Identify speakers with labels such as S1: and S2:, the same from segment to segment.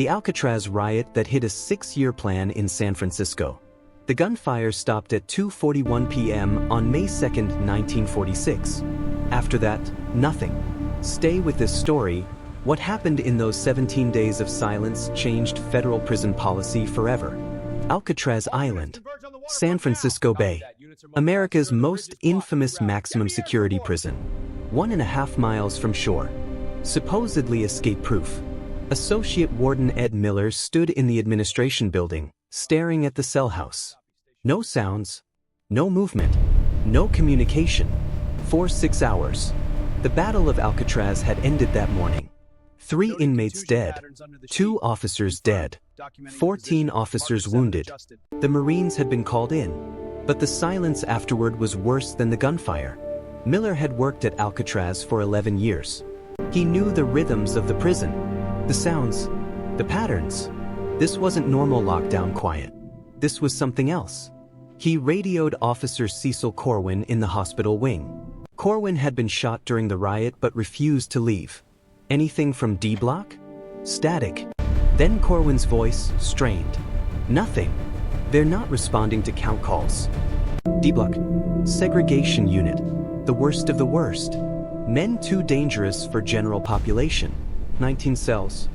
S1: The Alcatraz riot that hit a 6-year plan in San Francisco. The gunfire stopped at 2:41 p.m. on May 2, 1946. After that, nothing. Stay with this story. What happened in those 17 days of silence changed federal prison policy forever. Alcatraz Island, San Francisco Bay, America's most infamous maximum security prison. 1.5 miles from shore. Supposedly escape-proof. Associate Warden Ed Miller stood in the administration building, staring at the cell house. No sounds, no movement, no communication. For 6 hours. The Battle of Alcatraz had ended that morning. 3 inmates dead, 2 officers dead, 14 officers wounded. The Marines had been called in, but the silence afterward was worse than the gunfire. Miller had worked at Alcatraz for 11 years. He knew the rhythms of the prison, the sounds, the patterns. This wasn't normal lockdown quiet. This was something else. He radioed Officer Cecil Corwin in the hospital wing. Corwin had been shot during the riot but refused to leave. Anything from D block? Static. Then Corwin's voice, strained. Nothing. They're not responding to count calls. D block. Segregation unit. The worst of the worst. Men too dangerous for general population. 19 cells.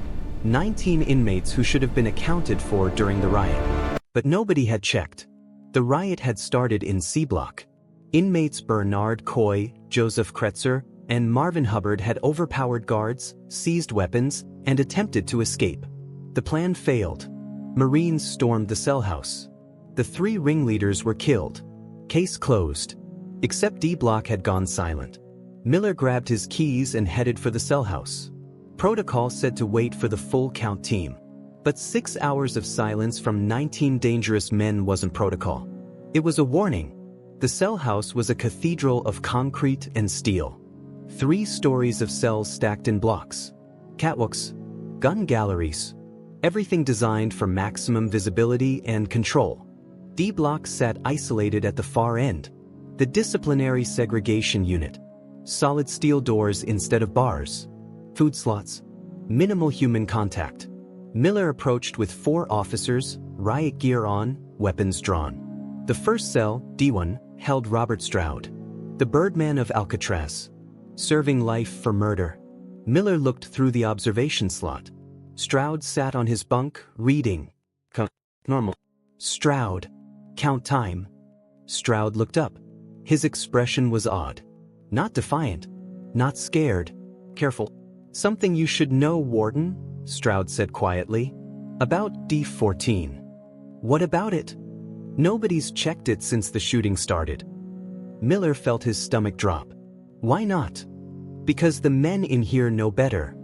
S1: 19 inmates who should have been accounted for during the riot. But nobody had checked. The riot had started in C block. Inmates Bernard Coy, Joseph Kretzer, and Marvin Hubbard had overpowered guards, seized weapons, and attempted to escape. The plan failed. Marines stormed the cell house. The 3 ringleaders were killed. Case closed. Except D block had gone silent. Miller grabbed his keys and headed for the cell house. Protocol said to wait for the full count team. But 6 hours of silence from 19 dangerous men wasn't protocol. It was a warning. The cell house was a cathedral of concrete and steel. 3 stories of cells stacked in blocks. Catwalks. Gun galleries. Everything designed for maximum visibility and control. D block sat isolated at the far end. The disciplinary segregation unit. Solid steel doors instead of bars. Food slots. Minimal human contact. Miller approached with 4 officers, riot gear on, weapons drawn. The first cell, D1, held Robert Stroud, the Birdman of Alcatraz, serving life for murder. Miller looked through the observation slot. Stroud sat on his bunk, reading. Normal. Stroud. Count time. Stroud looked up. His expression was odd. Not defiant. Not scared. Careful. Something you should know, Warden, Stroud said quietly. About D14. What about it? Nobody's checked it since the shooting started. Miller felt his stomach drop. Why not? Because the men in here know better.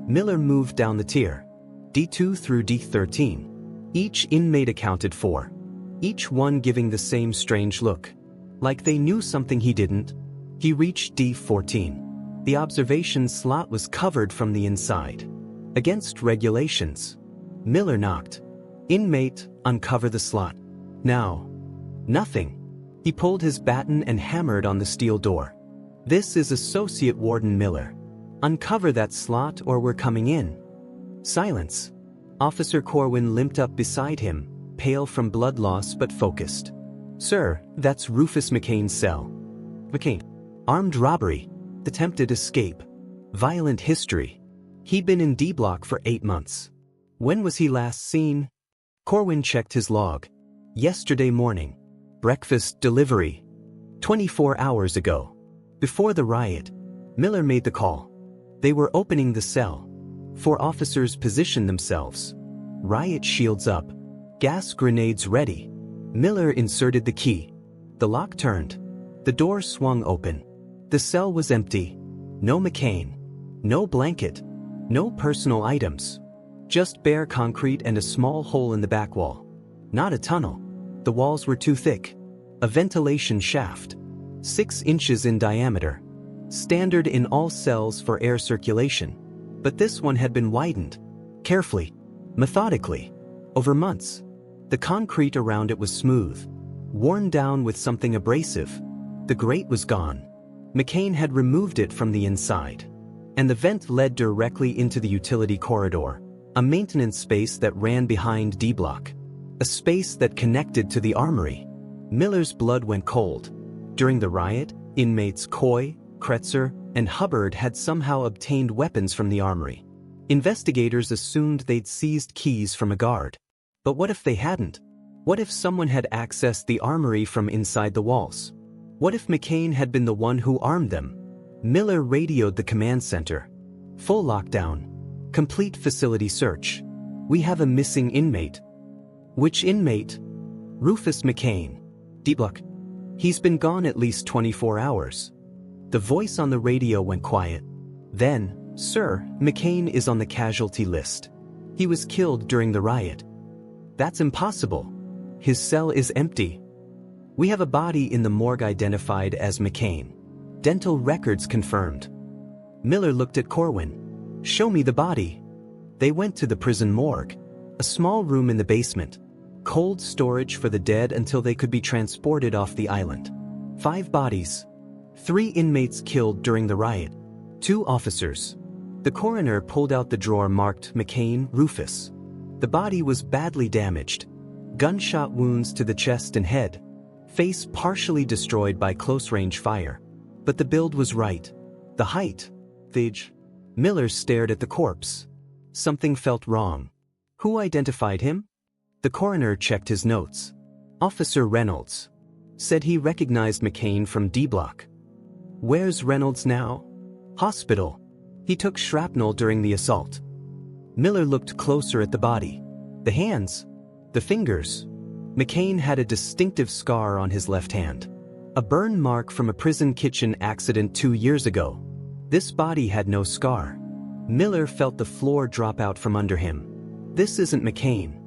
S1: Miller moved down the tier. D2 through D13. Each inmate accounted for. Each one giving the same strange look. Like they knew something he didn't. He reached D14. The observation slot was covered from the inside. Against regulations. Miller knocked. Inmate, uncover the slot. Now. Nothing. He pulled his baton and hammered on the steel door. This is Associate Warden Miller. Uncover that slot or we're coming in. Silence. Officer Corwin limped up beside him, pale from blood loss but focused. Sir, that's Rufus McCain's cell. McCain. Armed robbery. Attempted escape. Violent history. He'd been in D block for 8 months. When was he last seen? Corwin checked his log. Yesterday morning. Breakfast delivery. 24 hours ago. Before the riot. Miller made the call. They were opening the cell. 4 officers positioned themselves. Riot shields up. Gas grenades ready. Miller inserted the key. The lock turned. The door swung open. The cell was empty. No McCain. No blanket. No personal items. Just bare concrete and a small hole in the back wall. Not a tunnel. The walls were too thick. A ventilation shaft. 6 inches in diameter. Standard in all cells for air circulation. But this one had been widened. Carefully. Methodically. Over months. The concrete around it was smooth. Worn down with something abrasive. The grate was gone. McCain had removed it from the inside. And the vent led directly into the utility corridor. a maintenance space that ran behind D block, a space that connected to the armory. Miller's blood went cold. During the riot, inmates Coy, Kretzer, and Hubbard had somehow obtained weapons from the armory. Investigators assumed they'd seized keys from a guard. But what if they hadn't? What if someone had accessed the armory from inside the walls? What if McCain had been the one who armed them? Miller radioed the command center. Full lockdown. Complete facility search. We have a missing inmate. Which inmate? Rufus McCain. D-Block. He's been gone at least 24 hours. The voice on the radio went quiet. Then, Sir, McCain is on the casualty list. He was killed during the riot. That's impossible. His cell is empty. We have a body in the morgue identified as McCain. Dental records confirmed. Miller looked at Corwin. Show me the body. They went to the prison morgue, a small room in the basement. Cold storage for the dead until they could be transported off the island. 5 bodies. 3 inmates killed during the riot. 2 officers. The coroner pulled out the drawer marked McCain, Rufus. The body was badly damaged. Gunshot wounds to the chest and head. Face partially destroyed by close-range fire. But the build was right. The height. Miller stared at the corpse. Something felt wrong. Who identified him? The coroner checked his notes. Officer Reynolds. Said he recognized McCain from D Block. Where's Reynolds now? Hospital. He took shrapnel during the assault. Miller looked closer at the body. The hands. The fingers. McCain had a distinctive scar on his left hand. A burn mark from a prison kitchen accident 2 years ago. This body had no scar. Miller felt the floor drop out from under him. This isn't McCain.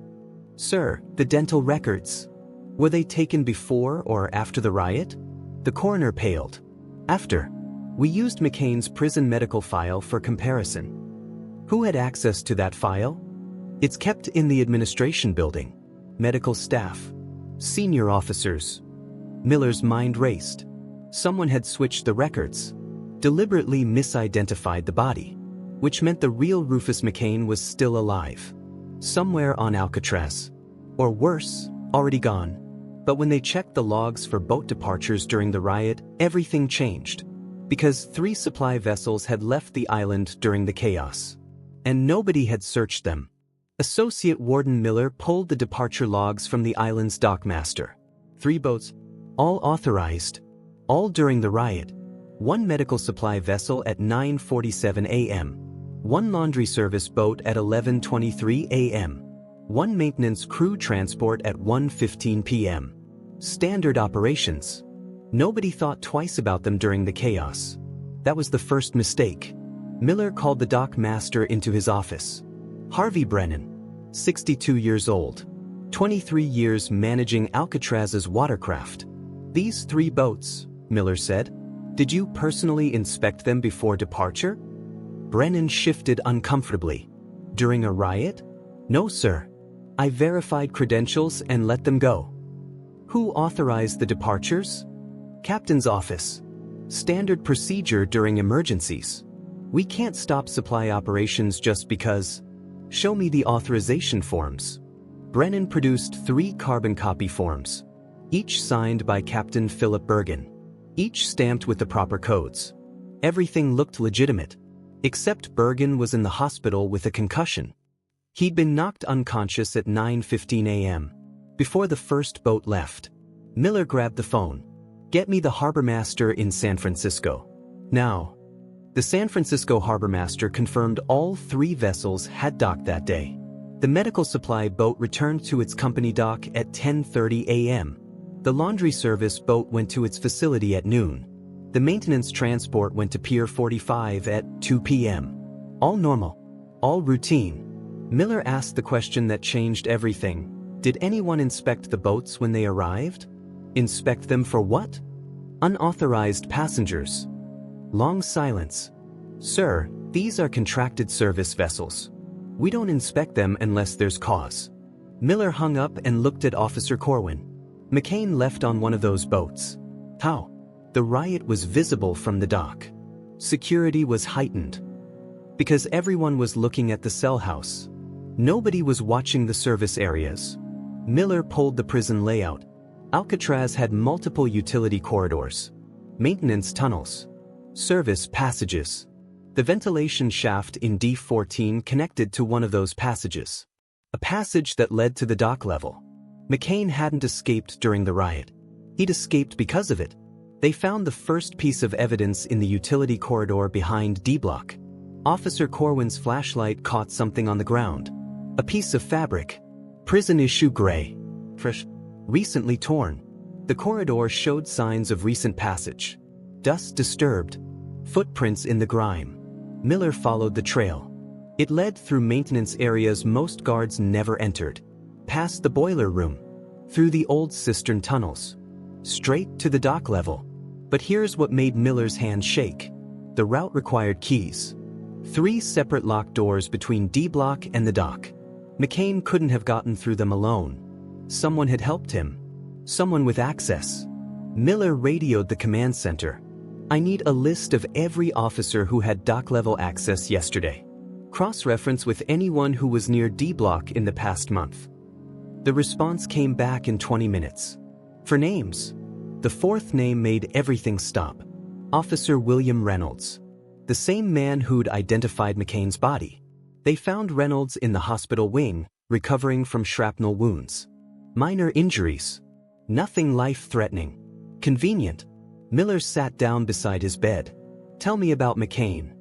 S1: Sir, the dental records. Were they taken before or after the riot? The coroner paled. After. We used McCain's prison medical file for comparison. Who had access to that file? It's kept in the administration building. Medical staff. Senior officers. Miller's mind raced. Someone had switched the records. Deliberately misidentified the body. Which meant the real Rufus McCain was still alive. Somewhere on Alcatraz. Or worse, already gone. But when they checked the logs for boat departures during the riot, everything changed. Because 3 supply vessels had left the island during the chaos. And nobody had searched them. Associate Warden Miller pulled the departure logs from the island's dockmaster. 3 boats. All authorized. All during the riot. 1 medical supply vessel at 9:47 a.m. 1 laundry service boat at 11:23 a.m. 1 maintenance crew transport at 1:15 p.m. Standard operations. Nobody thought twice about them during the chaos. That was the first mistake. Miller called the dock master into his office. Harvey Brennan, 62 years old. 23 years managing Alcatraz's watercraft. These 3 boats, Miller said. Did you personally inspect them before departure? Brennan shifted uncomfortably. During a riot? No, sir. I verified credentials and let them go. Who authorized the departures? Captain's office. Standard procedure during emergencies. We can't stop supply operations just because. Show me the authorization forms. Brennan produced 3 carbon copy forms. Each signed by Captain Philip Bergen. Each stamped with the proper codes. Everything looked legitimate. Except Bergen was in the hospital with a concussion. He'd been knocked unconscious at 9:15 a.m. before the first boat left. Miller grabbed the phone. Get me the harbormaster in San Francisco. Now. The San Francisco harbormaster confirmed all 3 vessels had docked that day. The medical supply boat returned to its company dock at 10:30 a.m. The laundry service boat went to its facility at noon. The maintenance transport went to Pier 45 at 2 p.m. All normal. All routine. Miller asked the question that changed everything. Did anyone inspect the boats when they arrived? Inspect them for what? Unauthorized passengers. Long silence. Sir, these are contracted service vessels. We don't inspect them unless there's cause. Miller hung up and looked at Officer Corwin. McCain left on one of those boats. How? The riot was visible from the dock. Security was heightened. Because everyone was looking at the cell house. Nobody was watching the service areas. Miller pulled the prison layout. Alcatraz had multiple utility corridors, maintenance tunnels, service passages. The ventilation shaft in D14 connected to one of those passages, a passage that led to the dock level. McCain hadn't escaped during the riot. He'd escaped because of it. They found the first piece of evidence in the utility corridor behind D block. Officer Corwin's flashlight caught something on the ground. A piece of fabric. Prison issue gray. Fresh. Recently torn. The corridor showed signs of recent passage. Dust disturbed. Footprints in the grime. Miller followed the trail. It led through maintenance areas most guards never entered. Past the boiler room. Through the old cistern tunnels. Straight to the dock level. But here's what made Miller's hand shake. The route required keys. 3 separate locked doors between D block and the dock. McCain couldn't have gotten through them alone. Someone had helped him. Someone with access. Miller radioed the command center. I need a list of every officer who had dock-level access yesterday. Cross-reference with anyone who was near D block in the past month. The response came back in 20 minutes. For names. The 4th name made everything stop. Officer William Reynolds. The same man who'd identified McCain's body. They found Reynolds in the hospital wing, recovering from shrapnel wounds. Minor injuries. Nothing life-threatening. Convenient. Miller sat down beside his bed. Tell me about McCain.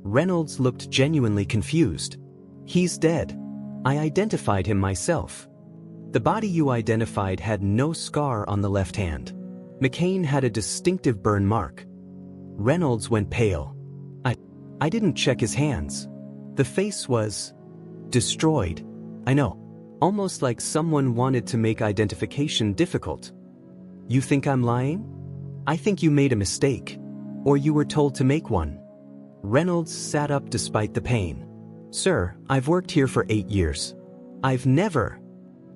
S1: Reynolds looked genuinely confused. He's dead. I identified him myself. The body you identified had no scar on the left hand. McCain had a distinctive burn mark. Reynolds went pale. I didn't check his hands. The face was destroyed. I know. Almost like someone wanted to make identification difficult. You think I'm lying? I think you made a mistake. Or you were told to make one. Reynolds sat up despite the pain. Sir, I've worked here for 8 years. I've never.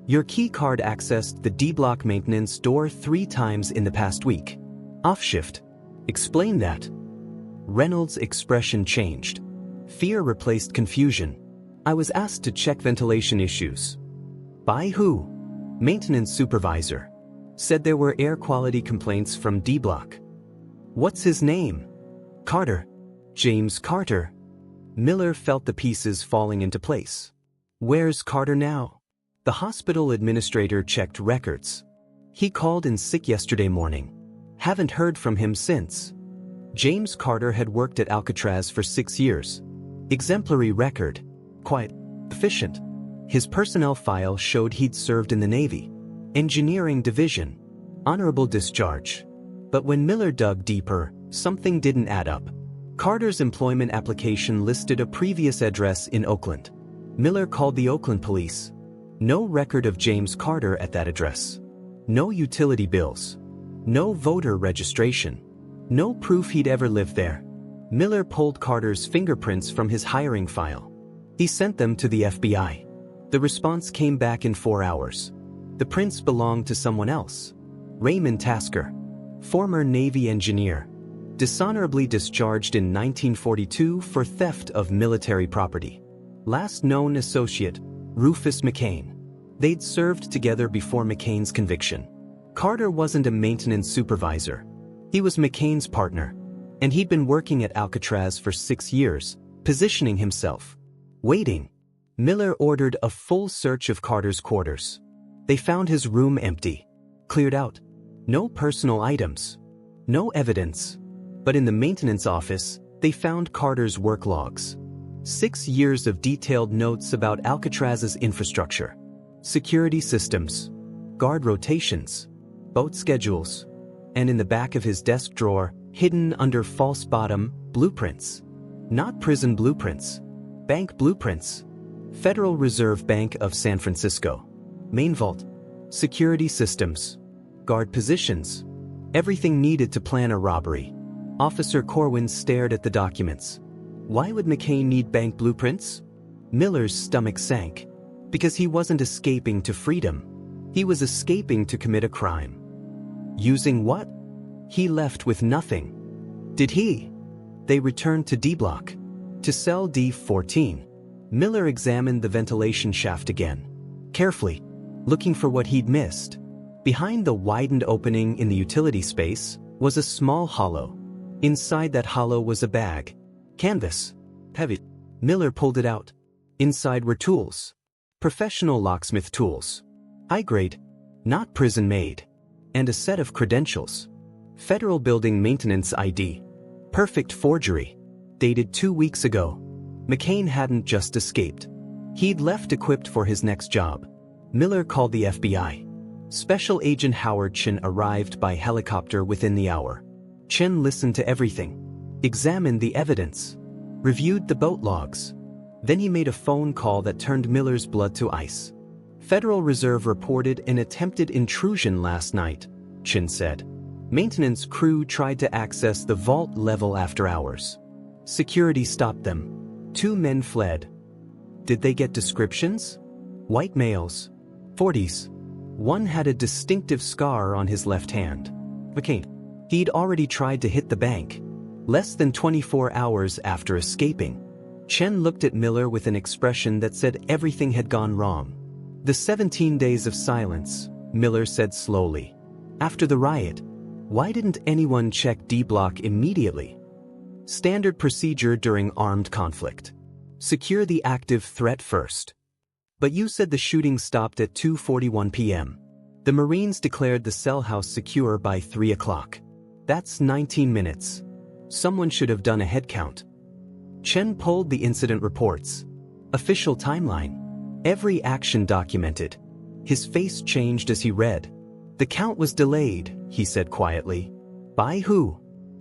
S1: Your key card accessed the D block maintenance door 3 times in the past week. Off shift. Explain that. Reynolds' expression changed. Fear replaced confusion. I was asked to check ventilation issues. By who? Maintenance supervisor. Said there were air quality complaints from D block. What's his name? Carter. James Carter. Miller felt the pieces falling into place. Where's Carter now? The hospital administrator checked records. He called in sick yesterday morning. Haven't heard from him since. James Carter had worked at Alcatraz for 6 years. Exemplary record. Quite efficient. His personnel file showed he'd served in the Navy. Engineering division. Honorable discharge. But when Miller dug deeper, something didn't add up. Carter's employment application listed a previous address in Oakland. Miller called the Oakland police. No record of James Carter at that address. No utility bills. No voter registration. No proof he'd ever lived there. Miller pulled Carter's fingerprints from his hiring file. He sent them to the FBI. The response came back in 4 hours. The prints belonged to someone else. Raymond Tasker. Former Navy engineer. Dishonorably discharged in 1942 for theft of military property. Last known associate, Rufus McCain. They'd served together before McCain's conviction. Carter wasn't a maintenance supervisor. He was McCain's partner. And he'd been working at Alcatraz for 6 years, positioning himself. Waiting. Miller ordered a full search of Carter's quarters. They found his room empty. Cleared out. No personal items. No evidence. But in the maintenance office, they found Carter's work logs. 6 years of detailed notes about Alcatraz's infrastructure. Security systems. Guard rotations. Boat schedules. And in the back of his desk drawer, hidden under false bottom, blueprints. Not prison blueprints. Bank blueprints. Federal Reserve Bank of San Francisco. Main vault. Security systems. Guard positions. Everything needed to plan a robbery. Officer Corwin stared at the documents. Why would McCain need bank blueprints? Miller's stomach sank. Because he wasn't escaping to freedom. He was escaping to commit a crime. Using what? He left with nothing. Did he? They returned to D block. To cell D14. Miller examined the ventilation shaft again, carefully, looking for what he'd missed. Behind the widened opening in the utility space was a small hollow. Inside that hollow was a bag. Canvas. Heavy. Miller pulled it out. Inside were tools. Professional locksmith tools. High grade, not prison-made. And a set of credentials. Federal Building Maintenance ID. Perfect forgery. Dated 2 weeks ago. McCain hadn't just escaped. He'd left equipped for his next job. Miller called the FBI. Special Agent Howard Chen arrived by helicopter within the hour. Chen listened to everything, examined the evidence, reviewed the boat logs. Then he made a phone call that turned Miller's blood to ice. Federal Reserve reported an attempted intrusion last night, Chen said. Maintenance crew tried to access the vault level after hours. Security stopped them. 2 men fled. Did they get descriptions? White males. 40s. One had a distinctive scar on his left hand. McCain. He'd already tried to hit the bank. Less than 24 hours after escaping. Chen looked at Miller with an expression that said everything had gone wrong. The 17 days of silence, Miller said slowly. After the riot, why didn't anyone check D-Block immediately? Standard procedure during armed conflict. Secure the active threat first. But you said the shooting stopped at 2:41 p.m. The Marines declared the cell house secure by 3 o'clock. That's 19 minutes. Someone should have done a head count. Chen pulled the incident reports. Official timeline. Every action documented. His face changed as he read. The count was delayed, he said quietly. By who?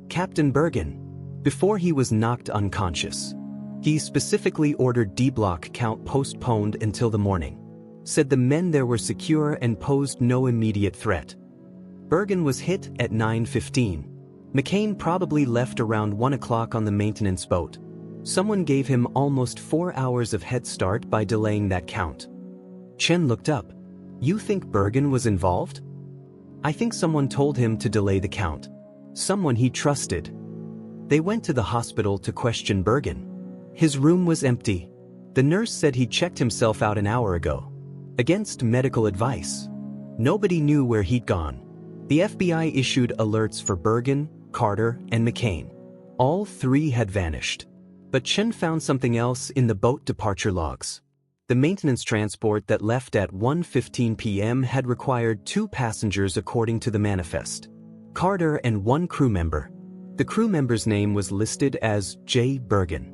S1: Captain Bergen. Before he was knocked unconscious. He specifically ordered D-Block count postponed until the morning. Said the men there were secure and posed no immediate threat. Bergen was hit at 9:15. McCain probably left around 1 o'clock on the maintenance boat. Someone gave him almost 4 hours of head start by delaying that count. Chen looked up. You think Bergen was involved? I think someone told him to delay the count. Someone he trusted. They went to the hospital to question Bergen. His room was empty. The nurse said he checked himself out an hour ago. Against medical advice. Nobody knew where he'd gone. The FBI issued alerts for Bergen, Carter, and McCain. All 3 had vanished. But Chen found something else in the boat departure logs. The maintenance transport that left at 1:15 p.m. had required 2 passengers according to the manifest. Carter and 1 crew member. The crew member's name was listed as J. Bergen.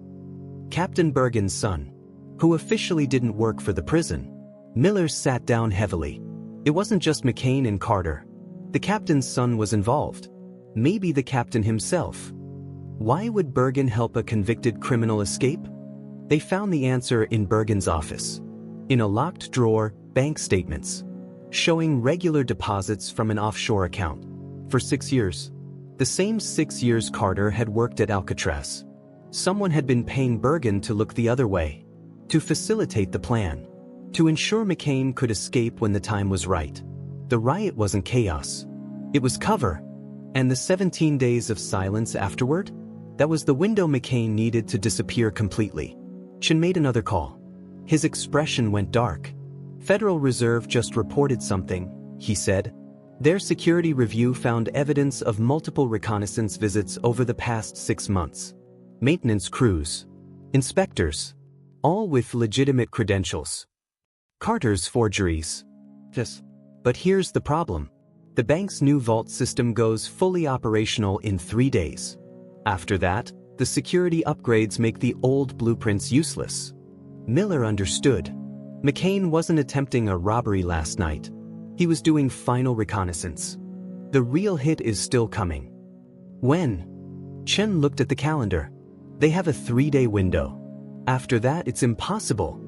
S1: Captain Bergen's son, who officially didn't work for the prison. Miller sat down heavily. It wasn't just McCain and Carter. The captain's son was involved. Maybe the captain himself. Why would Bergen help a convicted criminal escape? They found the answer in Bergen's office. In a locked drawer, bank statements. Showing regular deposits from an offshore account. For 6 years. The same 6 years Carter had worked at Alcatraz. Someone had been paying Bergen to look the other way. To facilitate the plan. To ensure McCain could escape when the time was right. The riot wasn't chaos. It was cover. And the 17 days of silence afterward? That was the window McCain needed to disappear completely. Chen made another call. His expression went dark. Federal Reserve just reported something, he said. Their security review found evidence of multiple reconnaissance visits over the past 6 months. Maintenance crews. Inspectors. All with legitimate credentials. Carter's forgeries. Yes. But here's the problem. The bank's new vault system goes fully operational in 3 days. After that, the security upgrades make the old blueprints useless. Miller understood. McCain wasn't attempting a robbery last night. He was doing final reconnaissance. The real hit is still coming. When? Chen looked at the calendar. They have a 3-day window. After that, it's impossible.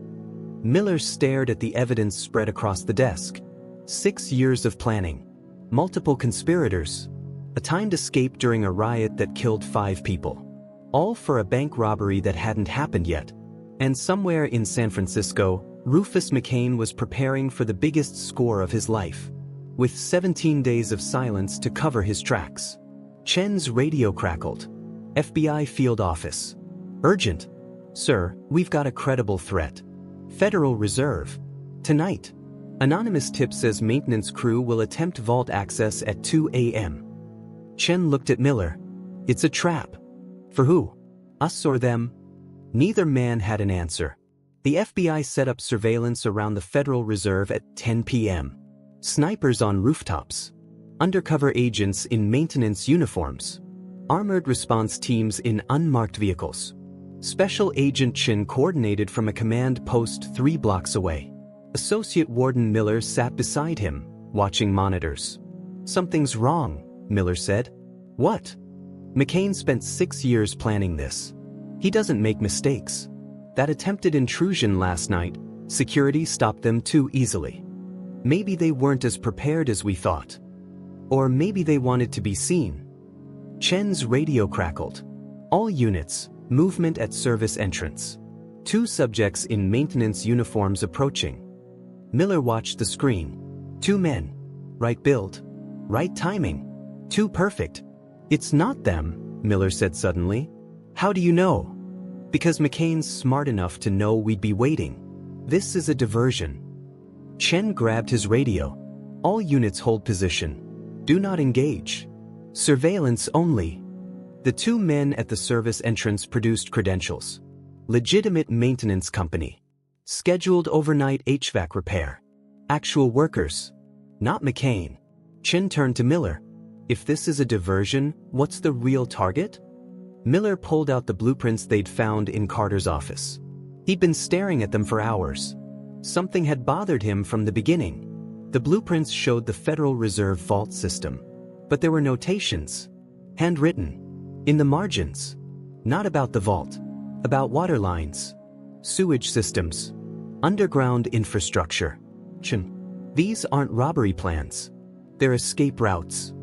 S1: Miller stared at the evidence spread across the desk. 6 years of planning. Multiple conspirators. A timed escape during a riot that killed 5 people. All for a bank robbery that hadn't happened yet. And somewhere in San Francisco, Rufus McCain was preparing for the biggest score of his life. With 17 days of silence to cover his tracks. Chen's radio crackled. FBI field office. Urgent. "Sir, we've got a credible threat. Federal Reserve. Tonight. Anonymous tip says maintenance crew will attempt vault access at 2 a.m. Chen looked at Miller. "It's a trap. For who? Us or them?" Neither man had an answer. The FBI set up surveillance around the Federal Reserve at 10 p.m. Snipers on rooftops. Undercover agents in maintenance uniforms. Armored response teams in unmarked vehicles. Special Agent Chin coordinated from a command post 3 blocks away. Associate Warden Miller sat beside him, watching monitors. "Something's wrong," Miller said. "What?" "McCain spent 6 years planning this. He doesn't make mistakes. That attempted intrusion last night, security stopped them too easily. Maybe they weren't as prepared as we thought. Or maybe they wanted to be seen." Chen's radio crackled. "All units, movement at service entrance. 2 subjects in maintenance uniforms approaching." Miller watched the screen. 2 men. Right build. Right timing. Too perfect. "It's not them," Miller said suddenly. "How do you know?" "Because McCain's smart enough to know we'd be waiting. This is a diversion." Chen grabbed his radio. "All units hold position. Do not engage. Surveillance only." The 2 men at the service entrance produced credentials. Legitimate maintenance company. Scheduled overnight HVAC repair. Actual workers. Not McCain. Chen turned to Miller. "If this is a diversion, what's the real target?" Miller pulled out the blueprints they'd found in Carter's office. He'd been staring at them for hours. Something had bothered him from the beginning. The blueprints showed the Federal Reserve vault system. But there were notations. Handwritten. In the margins. Not about the vault. About water lines. Sewage systems. Underground infrastructure. These aren't robbery plans. They're escape routes.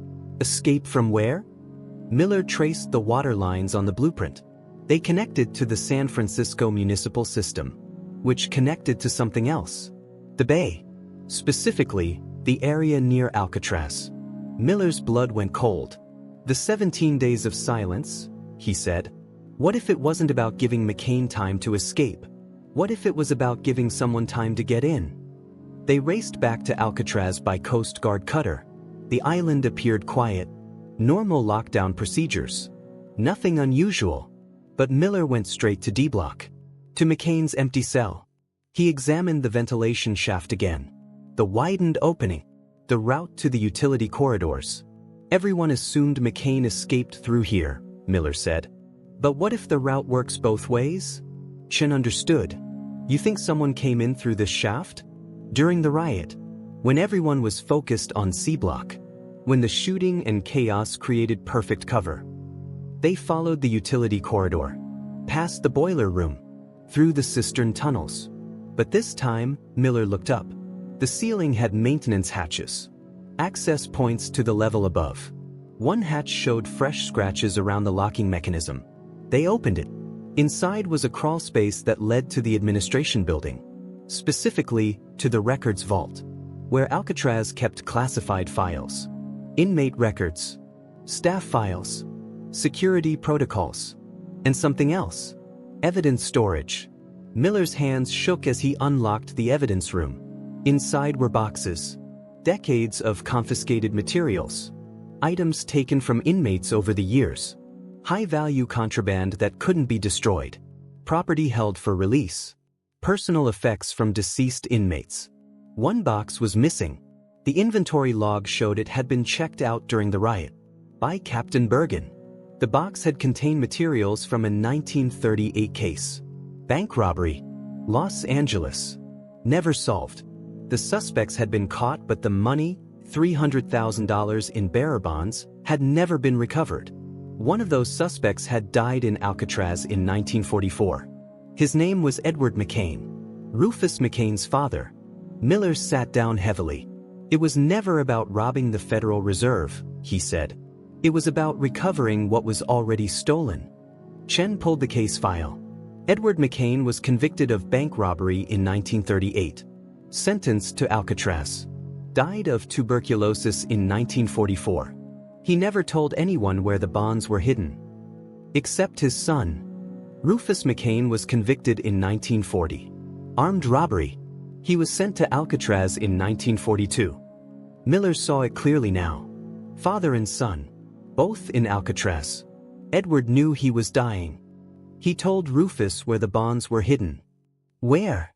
S1: Escape from where? Miller traced the water lines on the blueprint. They connected to the San Francisco municipal system, which connected to something else. The bay. Specifically, the area near Alcatraz. Miller's blood went cold. "The 17 days of silence," he said. "What if it wasn't about giving McCain time to escape? What if it was about giving someone time to get in?" They raced back to Alcatraz by Coast Guard cutter. The island appeared quiet. Normal lockdown procedures. Nothing unusual. But Miller went straight to D block. To McCain's empty cell. He examined the ventilation shaft again. The widened opening. The route to the utility corridors. "Everyone assumed McCain escaped through here," Miller said. "But what if the route works both ways?" Chen understood. "You think someone came in through this shaft? During the riot, when everyone was focused on C block, when the shooting and chaos created perfect cover. They followed the utility corridor, past the boiler room, through the cistern tunnels. But this time, Miller looked up. The ceiling had maintenance hatches. Access points to the level above. One hatch showed fresh scratches around the locking mechanism. They opened it. Inside was a crawl space that led to the administration building. Specifically, to the records vault, where Alcatraz kept classified files. Inmate records. Staff files. Security protocols. And something else. Evidence storage. Miller's hands shook as he unlocked the evidence room. Inside were boxes. Decades of confiscated materials. Items taken from inmates over the years. High-value contraband that couldn't be destroyed. Property held for release. Personal effects from deceased inmates. One box was missing. The inventory log showed it had been checked out during the riot. By Captain Bergen. The box had contained materials from a 1938 case. Bank robbery. Los Angeles. Never solved. The suspects had been caught, but the money, $300,000 in bearer bonds, had never been recovered. One of those suspects had died in Alcatraz in 1944. His name was Edward McCain. Rufus McCain's father. Miller sat down heavily. "It was never about robbing the Federal Reserve," he said. "It was about recovering what was already stolen." Chen pulled the case file. Edward McCain was convicted of bank robbery in 1938. Sentenced to Alcatraz. Died of tuberculosis in 1944. He never told anyone where the bonds were hidden. Except his son. Rufus McCain was convicted in 1940. Armed robbery. He was sent to Alcatraz in 1942. Miller saw it clearly now. Father and son, both in Alcatraz. Edward knew he was dying. He told Rufus where the bonds were hidden. Where?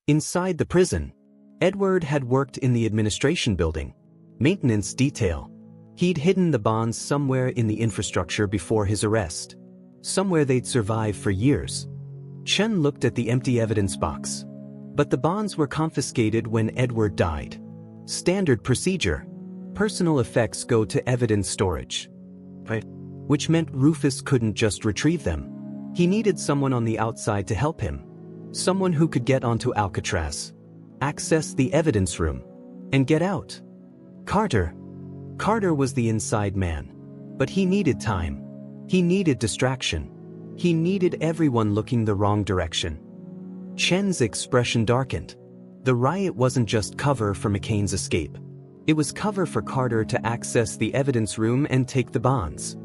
S1: Inside the prison. Edward had worked in the administration building, maintenance detail. He'd hidden the bonds somewhere in the infrastructure before his arrest. Somewhere they'd survive for years. Chen looked at the empty evidence box. But the bonds were confiscated when Edward died. Standard procedure. Personal effects go to evidence storage. Right? Which meant Rufus couldn't just retrieve them. He needed someone on the outside to help him. Someone who could get onto Alcatraz, access the evidence room, and get out. Carter. Carter was the inside man. But he needed time. He needed distraction. He needed everyone looking the wrong direction. Chen's expression darkened. The riot wasn't just cover for McCain's escape. It was cover for Carter to access the evidence room and take the bonds.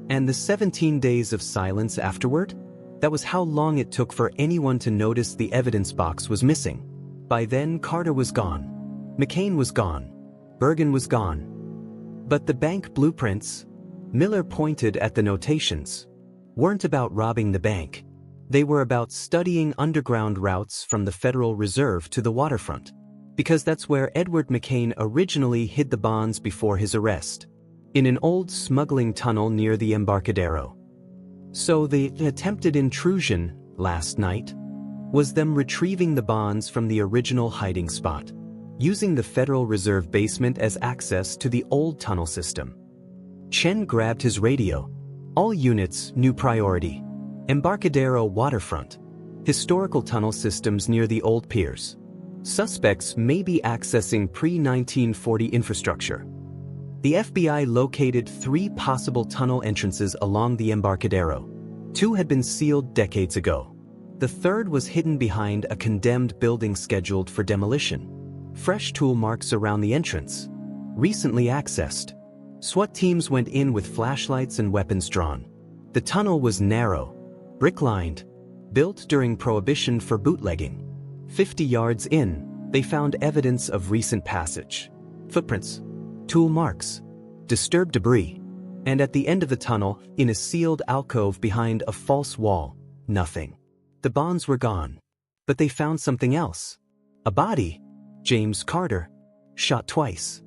S1: And the 17 days of silence afterward? That was how long it took for anyone to notice the evidence box was missing. By then, Carter was gone. McCain was gone. Bergen was gone. But the bank blueprints, Miller pointed at the notations, weren't about robbing the bank. They were about studying underground routes from the Federal Reserve to the waterfront, because that's where Edward McCain originally hid the bonds before his arrest, in an old smuggling tunnel near the Embarcadero. So the attempted intrusion last night was them retrieving the bonds from the original hiding spot, using the Federal Reserve basement as access to the old tunnel system. Chen grabbed his radio. All units, new priority. Embarcadero waterfront. Historical tunnel systems near the old piers. Suspects may be accessing pre-1940 infrastructure. The FBI located 3 possible tunnel entrances along the Embarcadero. 2 had been sealed decades ago. The third was hidden behind a condemned building scheduled for demolition. Fresh tool marks around the entrance. Recently accessed. SWAT teams went in with flashlights and weapons drawn. The tunnel was narrow, brick-lined, built during Prohibition for bootlegging. 50 yards in, they found evidence of recent passage. Footprints, tool marks, disturbed debris. And at the end of the tunnel, in a sealed alcove behind a false wall, nothing. The bonds were gone. But they found something else. A body. James Carter. Shot twice.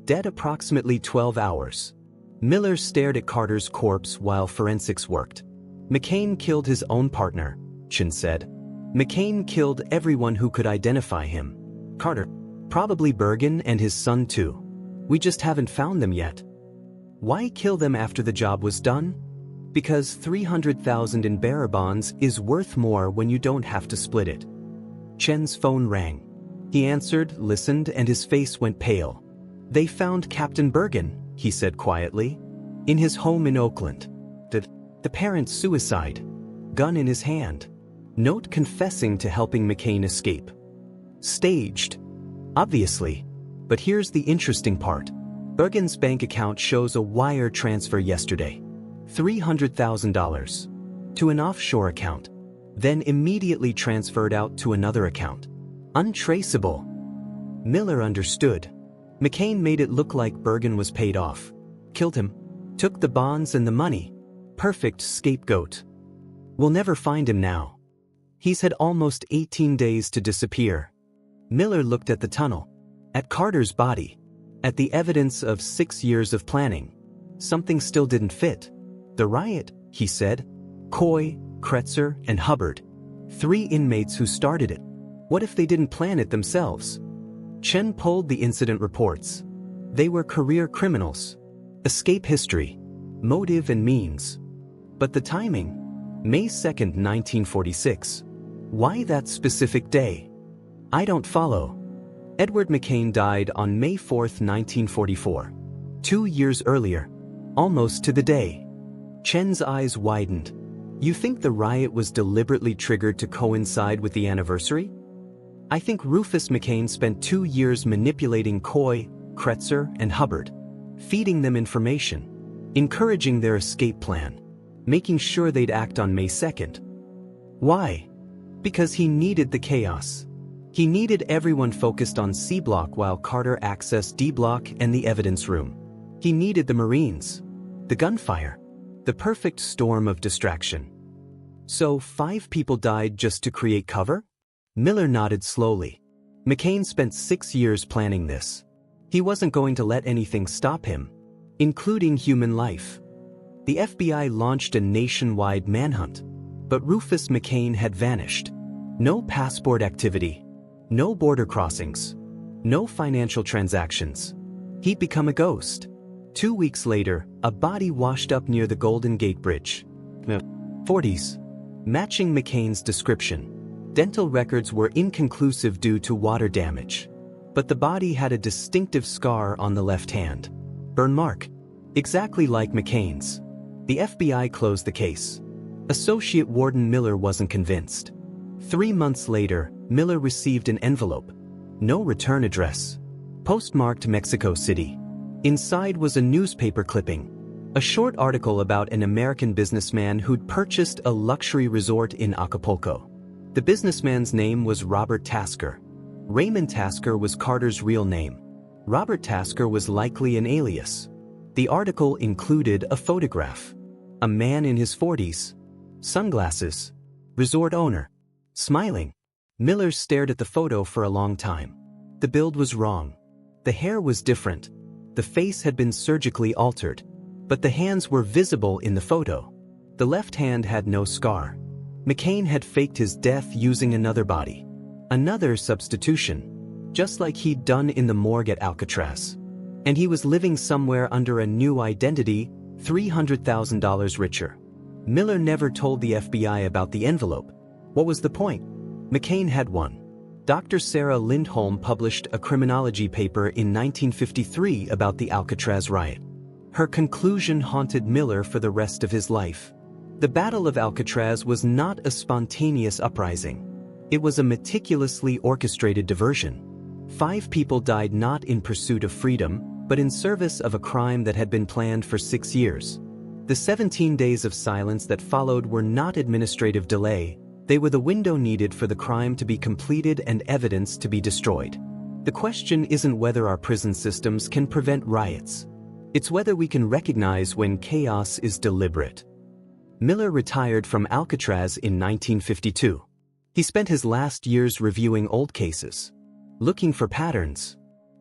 S1: Dead approximately 12 hours. Miller stared at Carter's corpse while forensics worked. McCain killed his own partner, Chen said. McCain killed everyone who could identify him. Carter. Probably Bergen and his son too. We just haven't found them yet. Why kill them after the job was done? Because $300,000 in bearer bonds is worth more when you don't have to split it. Chen's phone rang. He answered, listened, and his face went pale. They found Captain Bergen, he said quietly, in his home in Oakland. The parent's suicide. Gun in his hand. Note confessing to helping McCain escape. Staged. Obviously. But here's the interesting part. Bergen's bank account shows a wire transfer yesterday. $300,000. To an offshore account. Then immediately transferred out to another account. Untraceable. Miller understood. McCain made it look like Bergen was paid off. Killed him. Took the bonds and the money. Perfect scapegoat. We'll never find him now. He's had almost 18 days to disappear. Miller looked at the tunnel. At Carter's body. At the evidence of 6 years of planning. Something still didn't fit. The riot, he said. Coy, Kretzer, and Hubbard. 3 inmates who started it. What if they didn't plan it themselves? Chen pulled the incident reports. They were career criminals. Escape history. Motive and means. But the timing? May 2nd, 1946. Why that specific day? I don't follow. Edward McCain died on May 4th, 1944. 2 years earlier. Almost to the day. Chen's eyes widened. You think the riot was deliberately triggered to coincide with the anniversary? I think Rufus McCain spent 2 years manipulating Coy, Kretzer, and Hubbard. Feeding them information. Encouraging their escape plan. Making sure they'd act on May 2nd. Why? Because he needed the chaos. He needed everyone focused on C Block while Carter accessed D Block and the evidence room. He needed the Marines, the gunfire, the perfect storm of distraction. So 5 people died just to create cover? Miller nodded slowly. McCain spent 6 years planning this. He wasn't going to let anything stop him, including human life. The FBI launched a nationwide manhunt, but Rufus McCain had vanished. No passport activity, no border crossings, no financial transactions. He'd become a ghost. 2 weeks later, a body washed up near the Golden Gate Bridge. 40s. Matching McCain's description. Dental records were inconclusive due to water damage. But the body had a distinctive scar on the left hand. Burn mark. Exactly like McCain's. The FBI closed the case. Associate Warden Miller wasn't convinced. 3 months later, Miller received an envelope. No return address. Postmarked Mexico City. Inside was a newspaper clipping. A short article about an American businessman who'd purchased a luxury resort in Acapulco. The businessman's name was Robert Tasker. Raymond Tasker was Carter's real name. Robert Tasker was likely an alias. The article included a photograph. A man in his 40s. Sunglasses. Resort owner. Smiling. Miller stared at the photo for a long time. The build was wrong. The hair was different. The face had been surgically altered. But the hands were visible in the photo. The left hand had no scar. McCain had faked his death using another body. Another substitution. Just like he'd done in the morgue at Alcatraz. And he was living somewhere under a new identity, $300,000 richer. Miller never told the FBI about the envelope. What was the point? McCain had one. Dr. Sarah Lindholm published a criminology paper in 1953 about the Alcatraz riot. Her conclusion haunted Miller for the rest of his life. The Battle of Alcatraz was not a spontaneous uprising. It was a meticulously orchestrated diversion. 5 people died not in pursuit of freedom, but in service of a crime that had been planned for 6 years. The 17 days of silence that followed were not administrative delay. They were the window needed for the crime to be completed and evidence to be destroyed. The question isn't whether our prison systems can prevent riots. It's whether we can recognize when chaos is deliberate. Miller retired from Alcatraz in 1952. He spent his last years reviewing old cases, looking for patterns,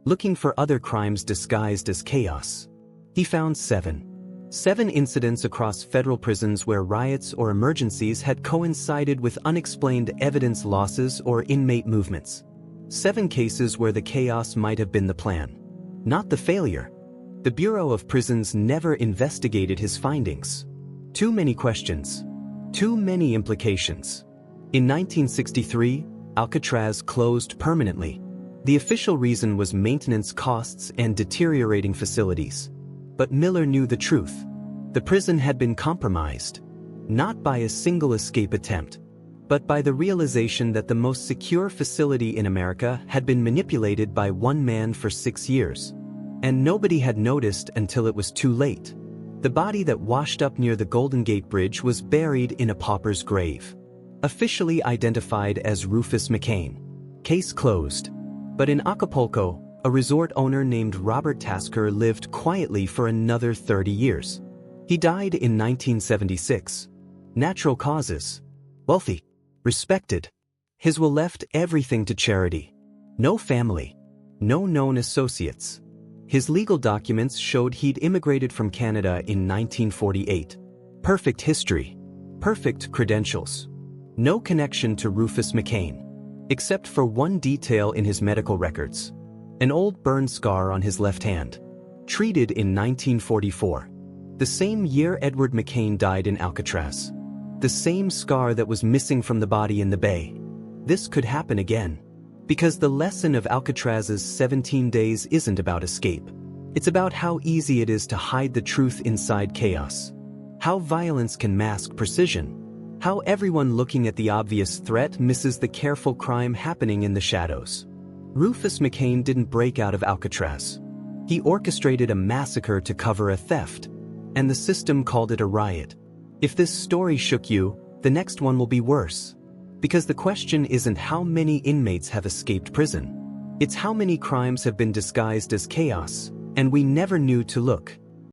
S1: looking for other crimes disguised as chaos. He found 7 incidents across federal prisons where riots or emergencies had coincided with unexplained evidence losses or inmate movements. 7 cases where the chaos might have been the plan, not the failure. The Bureau of Prisons never investigated his findings. Too many questions. Too many implications. In 1963, Alcatraz closed permanently. The official reason was maintenance costs and deteriorating facilities. But Miller knew the truth. The prison had been compromised, not by a single escape attempt, but by the realization that the most secure facility in America had been manipulated by one man for 6 years. And nobody had noticed until it was too late. The body that washed up near the Golden Gate Bridge was buried in a pauper's grave. Officially identified as Rufus McCain. Case closed. But in Acapulco, a resort owner named Robert Tasker lived quietly for another 30 years. He died in 1976. Natural causes. Wealthy. Respected. His will left everything to charity. No family. No known associates. His legal documents showed he'd immigrated from Canada in 1948. Perfect history. Perfect credentials. No connection to Rufus McCain, except for one detail in his medical records. An old burn scar on his left hand. Treated in 1944. The same year Edward McCain died in Alcatraz. The same scar that was missing from the body in the bay. This could happen again. Because the lesson of Alcatraz's 17 days isn't about escape. It's about how easy it is to hide the truth inside chaos. How violence can mask precision. How everyone looking at the obvious threat misses the careful crime happening in the shadows. Rufus McCain didn't break out of Alcatraz. He orchestrated a massacre to cover a theft. And the system called it a riot. If this story shook you, the next one will be worse. Because the question isn't how many inmates have escaped prison. It's how many crimes have been disguised as chaos, and we never knew to look.